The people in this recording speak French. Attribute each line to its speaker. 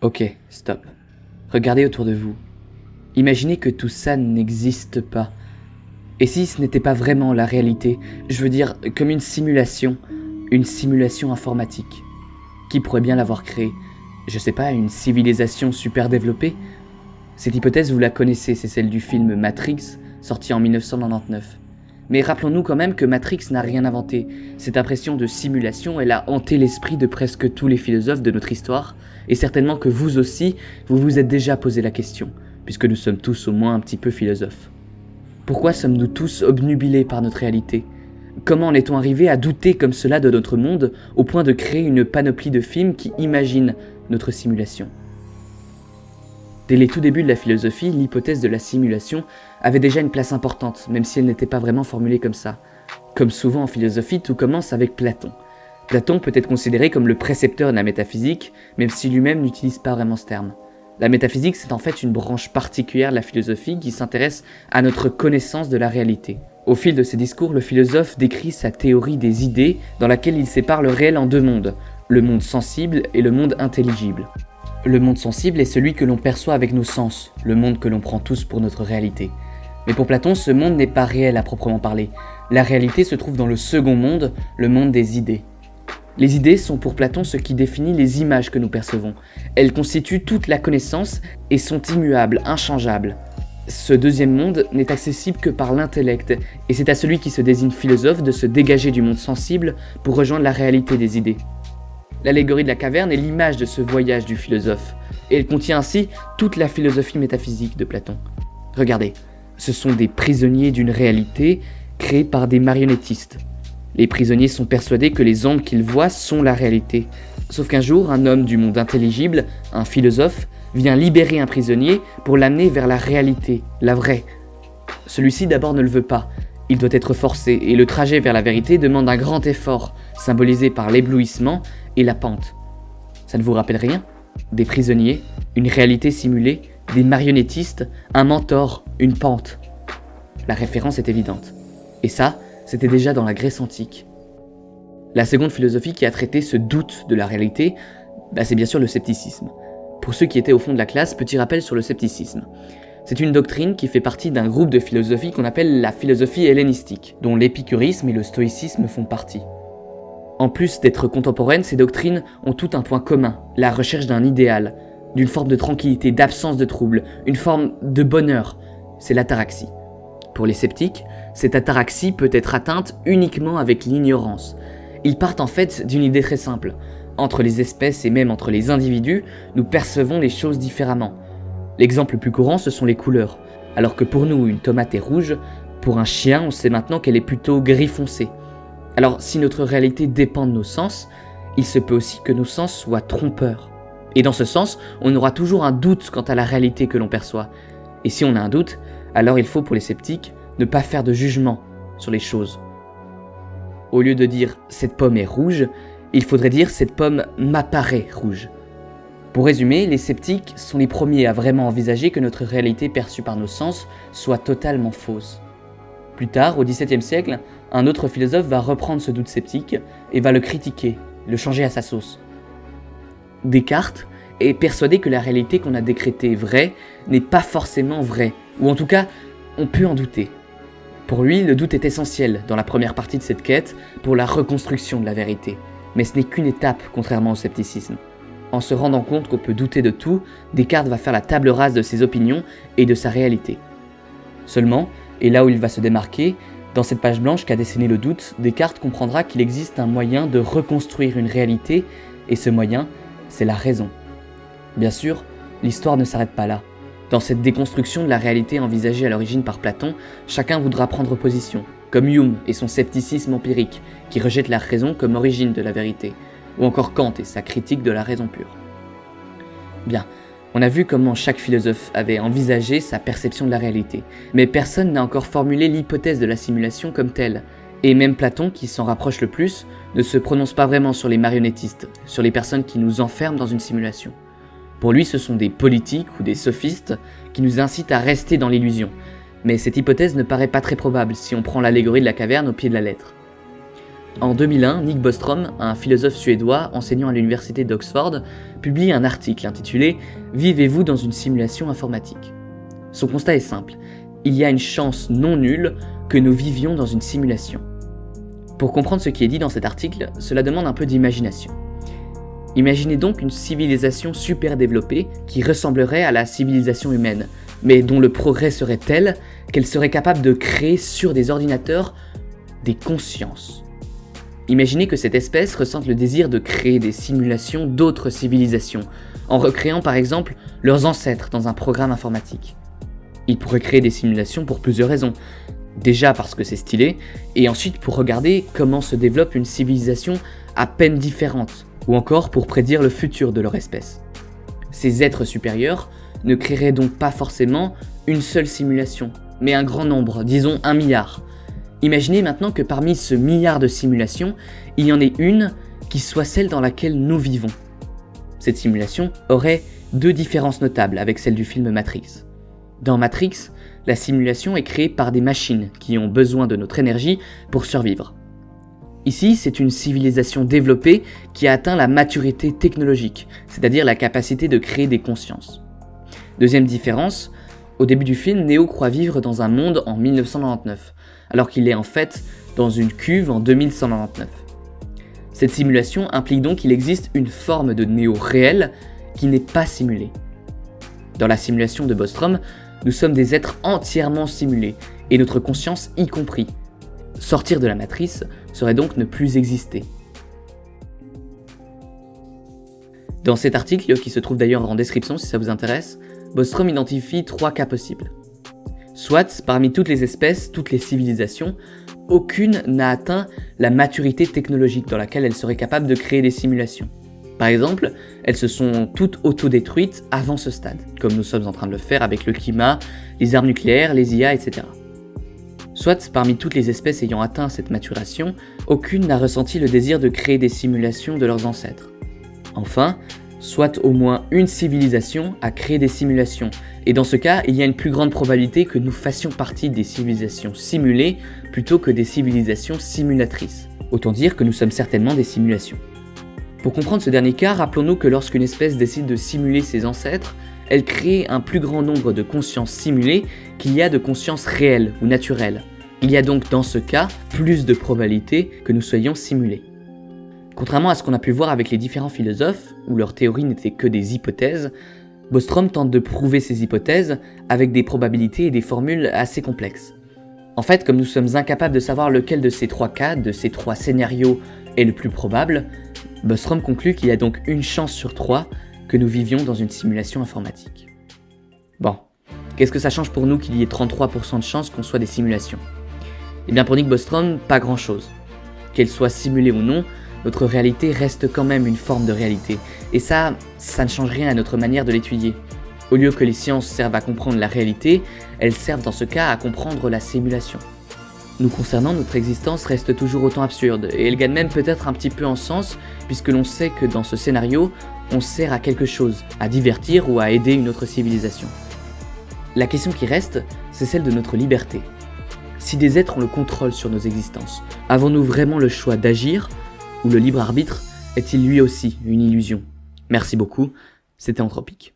Speaker 1: Ok, stop. Regardez autour de vous. Imaginez que tout ça n'existe pas. Et si ce n'était pas vraiment la réalité, je veux dire comme une simulation informatique. Qui pourrait bien l'avoir créée? Je sais pas, une civilisation super développée? Cette hypothèse, vous la connaissez, c'est celle du film Matrix, sorti en 1999. Mais rappelons-nous quand même que Matrix n'a rien inventé. Cette impression de simulation, elle a hanté l'esprit de presque tous les philosophes de notre histoire, et certainement que vous aussi, vous vous êtes déjà posé la question, puisque nous sommes tous au moins un petit peu philosophes. Pourquoi sommes-nous tous obnubilés par notre réalité? Comment en est-on arrivé à douter comme cela de notre monde, au point de créer une panoplie de films qui imaginent notre simulation? Dès les tout débuts de la philosophie, l'hypothèse de la simulation avait déjà une place importante, même si elle n'était pas vraiment formulée comme ça. Comme souvent en philosophie, tout commence avec Platon. Platon peut être considéré comme le précepteur de la métaphysique, même si lui-même n'utilise pas vraiment ce terme. La métaphysique, c'est en fait une branche particulière de la philosophie qui s'intéresse à notre connaissance de la réalité. Au fil de ses discours, le philosophe décrit sa théorie des idées dans laquelle il sépare le réel en deux mondes, le monde sensible et le monde intelligible. Le monde sensible est celui que l'on perçoit avec nos sens, le monde que l'on prend tous pour notre réalité. Mais pour Platon, ce monde n'est pas réel à proprement parler. La réalité se trouve dans le second monde, le monde des idées. Les idées sont pour Platon ce qui définit les images que nous percevons. Elles constituent toute la connaissance et sont immuables, inchangeables. Ce deuxième monde n'est accessible que par l'intellect, et c'est à celui qui se désigne philosophe de se dégager du monde sensible pour rejoindre la réalité des idées. L'allégorie de la caverne est l'image de ce voyage du philosophe, et elle contient ainsi toute la philosophie métaphysique de Platon. Regardez, ce sont des prisonniers d'une réalité créée par des marionnettistes. Les prisonniers sont persuadés que les ombres qu'ils voient sont la réalité. Sauf qu'un jour, un homme du monde intelligible, un philosophe, vient libérer un prisonnier pour l'amener vers la réalité, la vraie. Celui-ci d'abord ne le veut pas. Il doit être forcé, et le trajet vers la vérité demande un grand effort, symbolisé par l'éblouissement et la pente. Ça ne vous rappelle rien? Des prisonniers, une réalité simulée, des marionnettistes, un mentor, une pente. La référence est évidente. Et ça, c'était déjà dans la Grèce antique. La seconde philosophie qui a traité ce doute de la réalité, c'est bien sûr le scepticisme. Pour ceux qui étaient au fond de la classe, petit rappel sur le scepticisme. C'est une doctrine qui fait partie d'un groupe de philosophie qu'on appelle la philosophie hellénistique, dont l'épicurisme et le stoïcisme font partie. En plus d'être contemporaines, ces doctrines ont tout un point commun, la recherche d'un idéal, d'une forme de tranquillité, d'absence de trouble, une forme de bonheur, c'est l'ataraxie. Pour les sceptiques, cette ataraxie peut être atteinte uniquement avec l'ignorance. Ils partent en fait d'une idée très simple. Entre les espèces et même entre les individus, nous percevons les choses différemment. L'exemple le plus courant, ce sont les couleurs. Alors que pour nous, une tomate est rouge, pour un chien, on sait maintenant qu'elle est plutôt gris foncé. Alors, si notre réalité dépend de nos sens, il se peut aussi que nos sens soient trompeurs. Et dans ce sens, on aura toujours un doute quant à la réalité que l'on perçoit. Et si on a un doute, alors il faut pour les sceptiques ne pas faire de jugement sur les choses. Au lieu de dire « cette pomme est rouge », il faudrait dire « cette pomme m'apparaît rouge ». Pour résumer, les sceptiques sont les premiers à vraiment envisager que notre réalité perçue par nos sens soit totalement fausse. Plus tard, au XVIIe siècle, un autre philosophe va reprendre ce doute sceptique et va le critiquer, le changer à sa sauce. Descartes est persuadé que la réalité qu'on a décrétée vraie n'est pas forcément vraie, ou en tout cas, on peut en douter. Pour lui, le doute est essentiel dans la première partie de cette quête pour la reconstruction de la vérité, mais ce n'est qu'une étape contrairement au scepticisme. En se rendant compte qu'on peut douter de tout, Descartes va faire la table rase de ses opinions et de sa réalité. Seulement, et là où il va se démarquer, dans cette page blanche qu'a dessiné le doute, Descartes comprendra qu'il existe un moyen de reconstruire une réalité, et ce moyen, c'est la raison. Bien sûr, l'histoire ne s'arrête pas là. Dans cette déconstruction de la réalité envisagée à l'origine par Platon, chacun voudra prendre position, comme Hume et son scepticisme empirique, qui rejette la raison comme origine de la vérité, ou encore Kant et sa critique de la raison pure. Bien, on a vu comment chaque philosophe avait envisagé sa perception de la réalité, mais personne n'a encore formulé l'hypothèse de la simulation comme telle, et même Platon, qui s'en rapproche le plus, ne se prononce pas vraiment sur les marionnettistes, sur les personnes qui nous enferment dans une simulation. Pour lui, ce sont des politiques ou des sophistes qui nous incitent à rester dans l'illusion, mais cette hypothèse ne paraît pas très probable si on prend l'allégorie de la caverne au pied de la lettre. En 2001, Nick Bostrom, un philosophe suédois enseignant à l'université d'Oxford, publie un article intitulé « Vivez-vous dans une simulation informatique ?» Son constat est simple, il y a une chance non nulle que nous vivions dans une simulation. Pour comprendre ce qui est dit dans cet article, cela demande un peu d'imagination. Imaginez donc une civilisation super développée qui ressemblerait à la civilisation humaine, mais dont le progrès serait tel qu'elle serait capable de créer sur des ordinateurs des consciences. Imaginez que cette espèce ressente le désir de créer des simulations d'autres civilisations, en recréant par exemple leurs ancêtres dans un programme informatique. Ils pourraient créer des simulations pour plusieurs raisons. Déjà parce que c'est stylé, et ensuite pour regarder comment se développe une civilisation à peine différente, ou encore pour prédire le futur de leur espèce. Ces êtres supérieurs ne créeraient donc pas forcément une seule simulation, mais un grand nombre, disons 1 milliard. Imaginez maintenant que parmi ce milliard de simulations, il y en ait une qui soit celle dans laquelle nous vivons. Cette simulation aurait 2 différences notables avec celle du film Matrix. Dans Matrix, la simulation est créée par des machines qui ont besoin de notre énergie pour survivre. Ici, c'est une civilisation développée qui a atteint la maturité technologique, c'est-à-dire la capacité de créer des consciences. Deuxième différence, au début du film, Neo croit vivre dans un monde en 1999, alors qu'il est en fait dans une cuve en 2199. Cette simulation implique donc qu'il existe une forme de Neo réel qui n'est pas simulée. Dans la simulation de Bostrom, nous sommes des êtres entièrement simulés, et notre conscience y compris. Sortir de la matrice serait donc ne plus exister. Dans cet article, qui se trouve d'ailleurs en description si ça vous intéresse, Bostrom identifie 3 cas possibles. Soit, parmi toutes les espèces, toutes les civilisations, aucune n'a atteint la maturité technologique dans laquelle elle serait capable de créer des simulations. Par exemple, elles se sont toutes autodétruites avant ce stade, comme nous sommes en train de le faire avec le climat, les armes nucléaires, les IA, etc. Soit, parmi toutes les espèces ayant atteint cette maturation, aucune n'a ressenti le désir de créer des simulations de leurs ancêtres. Enfin, soit au moins une civilisation a créé des simulations, et dans ce cas, il y a une plus grande probabilité que nous fassions partie des civilisations simulées plutôt que des civilisations simulatrices. Autant dire que nous sommes certainement des simulations. Pour comprendre ce dernier cas, rappelons-nous que lorsqu'une espèce décide de simuler ses ancêtres, elle crée un plus grand nombre de consciences simulées qu'il y a de consciences réelles ou naturelles. Il y a donc dans ce cas plus de probabilité que nous soyons simulés. Contrairement à ce qu'on a pu voir avec les différents philosophes, où leurs théories n'étaient que des hypothèses, Bostrom tente de prouver ces hypothèses avec des probabilités et des formules assez complexes. En fait, comme nous sommes incapables de savoir lequel de ces 3 cas, de ces 3 scénarios est le plus probable, Bostrom conclut qu'il y a donc une chance sur 3 que nous vivions dans une simulation informatique. Bon, qu'est-ce que ça change pour nous qu'il y ait 33% de chances qu'on soit des simulations ? Eh bien pour Nick Bostrom, pas grand-chose. Qu'elle soit simulée ou non, notre réalité reste quand même une forme de réalité, et ça ne change rien à notre manière de l'étudier. Au lieu que les sciences servent à comprendre la réalité, elles servent dans ce cas à comprendre la simulation. Nous concernant, notre existence reste toujours autant absurde, et elle gagne même peut-être un petit peu en sens, puisque l'on sait que dans ce scénario, on sert à quelque chose, à divertir ou à aider une autre civilisation. La question qui reste, c'est celle de notre liberté. Si des êtres ont le contrôle sur nos existences, avons-nous vraiment le choix d'agir, ou le libre arbitre est-il lui aussi une illusion ? Merci beaucoup, c'était Anthropique.